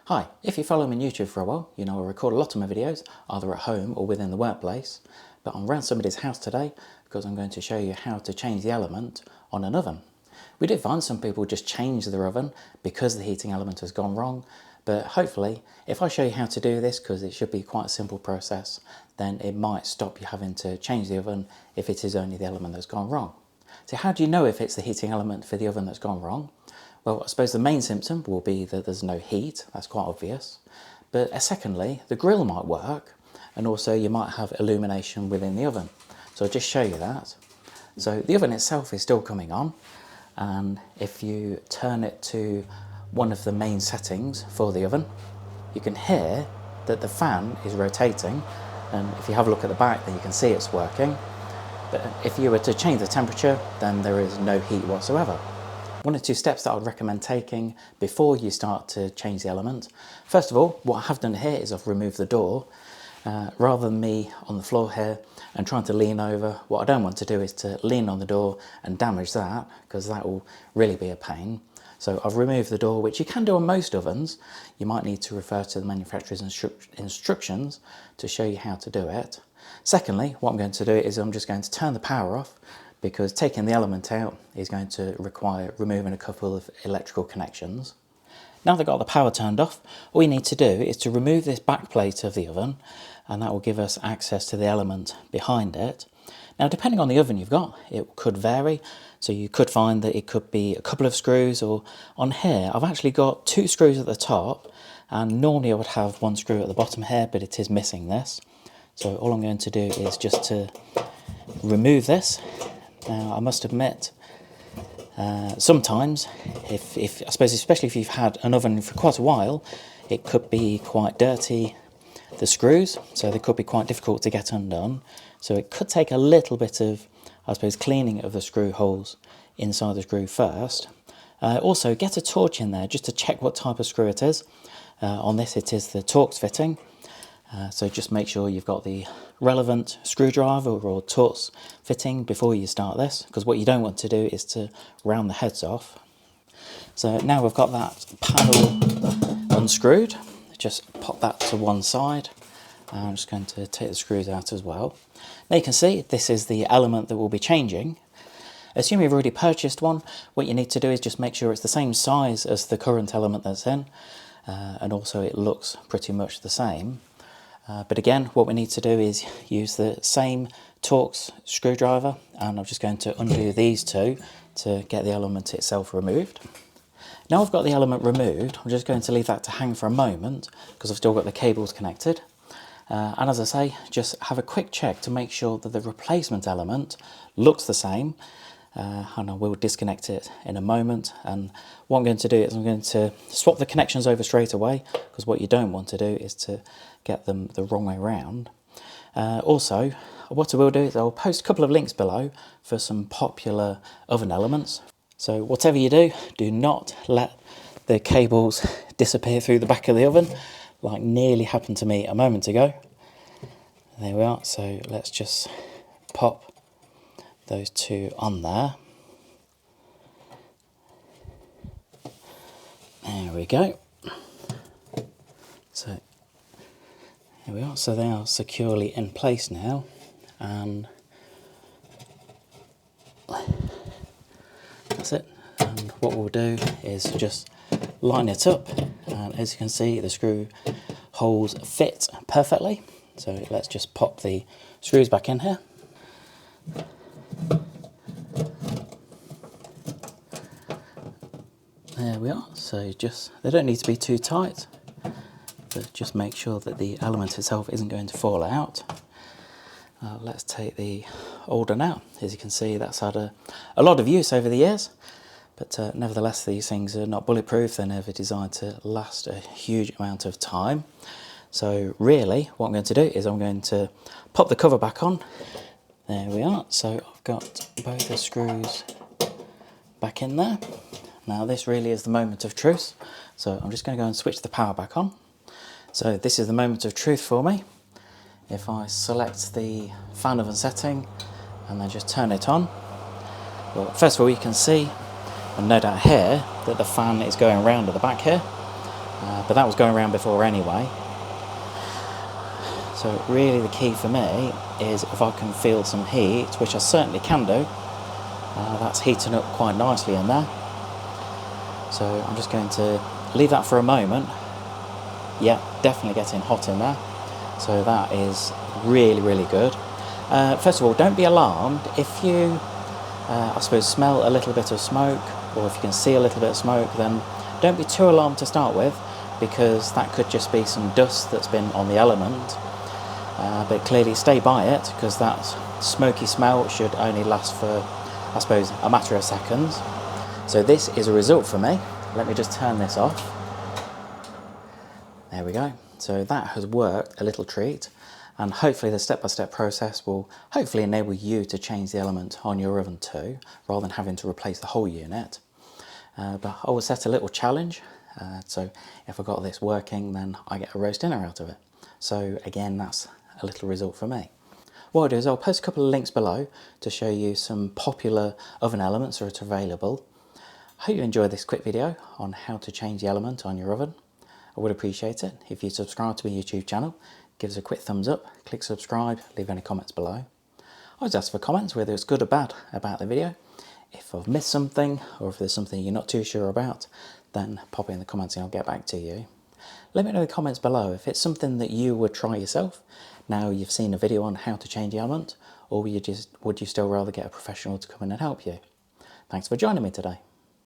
Hi, if you follow me on YouTube for a while, you know I record a lot of my videos, either at home or within the workplace, but I'm around somebody's house today because I'm going to show you how to change the element on an oven. We do find some people just change their oven because the heating element has gone wrong, but hopefully if I show you how to do this, because it should be quite a simple process, then it might stop you having to change the oven if it is only the element that's gone wrong. So how do you know if it's the heating element for the oven that's gone wrong? Well, I suppose the main symptom will be that there's no heat, that's quite obvious. But secondly, the grill might work, and also you might have illumination within the oven. So I'll just show you that. So the oven itself is still coming on, and if you turn it to one of the main settings for the oven, you can hear that the fan is rotating, and if you have a look at the back then you can see it's working. But if you were to change the temperature, then there is no heat whatsoever. One or two steps that I would recommend taking before you start to change the element. First of all, what I have done here is I've removed the door. Rather than me on the floor here and trying to lean over, what I don't want to do is to lean on the door and damage that, because that will really be a pain. So I've removed the door, which you can do on most ovens. You might need to refer to the manufacturer's instructions to show you how to do it. Secondly, what I'm going to do is I'm just going to turn the power off, because taking the element out is going to require removing a couple of electrical connections. Now that I've got the power turned off, all you need to do is to remove this back plate of the oven, and that will give us access to the element behind it. Now, depending on the oven you've got, it could vary. So you could find that it could be a couple of screws, or on here, I've actually got 2 screws at the top, and normally I would have 1 screw at the bottom here, but it is missing this. So all I'm going to do is just to remove this. Now, I must admit, sometimes, I suppose especially if you've had an oven for quite a while, it could be quite dirty, the screws, so they could be quite difficult to get undone. So it could take a little bit of, I suppose, cleaning of the screw holes inside the screw first. Also, get a torch in there just to check what type of screw it is. On this, it is the Torx fitting. So just make sure you've got the relevant screwdriver or Torx fitting before you start this, because what you don't want to do is to round the heads off. So now we've got that panel unscrewed, just pop that to one side. I'm just going to take the screws out as well. Now you can see this is the element that we'll be changing. Assuming you've already purchased one, what you need to do is just make sure it's the same size as the current element that's in, and also it looks pretty much the same. But again, what we need to do is use the same Torx screwdriver, and I'm just going to undo these two to get the element itself removed. Now I've got the element removed, I'm just going to leave that to hang for a moment, because I've still got the cables connected. And as I say, just have a quick check to make sure that the replacement element looks the same. And I will disconnect it in a moment, and what I'm going to do is I'm going to swap the connections over straight away, because what you don't want to do is to get them the wrong way around. Also, what I will do is I'll post a couple of links below for some popular oven elements. So whatever you do, do not let the cables disappear through the back of the oven, like nearly happened to me a moment ago. There we are, so let's just pop those two on there. There we go. So here we are. So they are securely in place now, and that's it. And what we'll do is just line it up, and as you can see, the screw holes fit perfectly. So let's just pop the screws back in here. There we are, so they don't need to be too tight, but just make sure that the element itself isn't going to fall out. Let's take the old one out. As you can see, that's had a lot of use over the years, but nevertheless these things are not bulletproof. They're never designed to last a huge amount of time. So really what I'm going to do is I'm going to pop the cover back on. There we are, so I've got both the screws back in there. Now this really is the moment of truth, so I'm just going to go and switch the power back on. So this is the moment of truth for me. If I select the fan oven setting and then just turn it on, well, first of all you can see, and no doubt hear, that the fan is going round at the back here. but that was going around before anyway. So really the key for me is if I can feel some heat, which I certainly can do. That's heating up quite nicely in there. So I'm just going to leave that for a moment. Yeah, definitely getting hot in there. So that is really, really good. First of all, don't be alarmed if you, I suppose, smell a little bit of smoke, or if you can see a little bit of smoke, then don't be too alarmed to start with, because that could just be some dust that's been on the element. But clearly stay by it, because that smoky smell should only last for, I suppose, a matter of seconds. So this is a result for me. Let me just turn this off. There we go. So that has worked a little treat, and hopefully the step-by-step process will hopefully enable you to change the element on your oven too, rather than having to replace the whole unit. But I will set a little challenge, so if I got this working, then I get a roast dinner out of it. So again, that's a little result for me. What I'll do is I'll post a couple of links below to show you some popular oven elements that are available. I hope you enjoyed this quick video on how to change the element on your oven. I would appreciate it if you subscribe to my YouTube channel, give us a quick thumbs up, click subscribe, leave any comments below. I always ask for comments, whether it's good or bad, about the video. If I've missed something, or if there's something you're not too sure about, then pop it in the comments and I'll get back to you. Let me know in the comments below if it's something that you would try yourself, now you've seen a video on how to change the element, or would you still rather get a professional to come in and help you? Thanks for joining me today.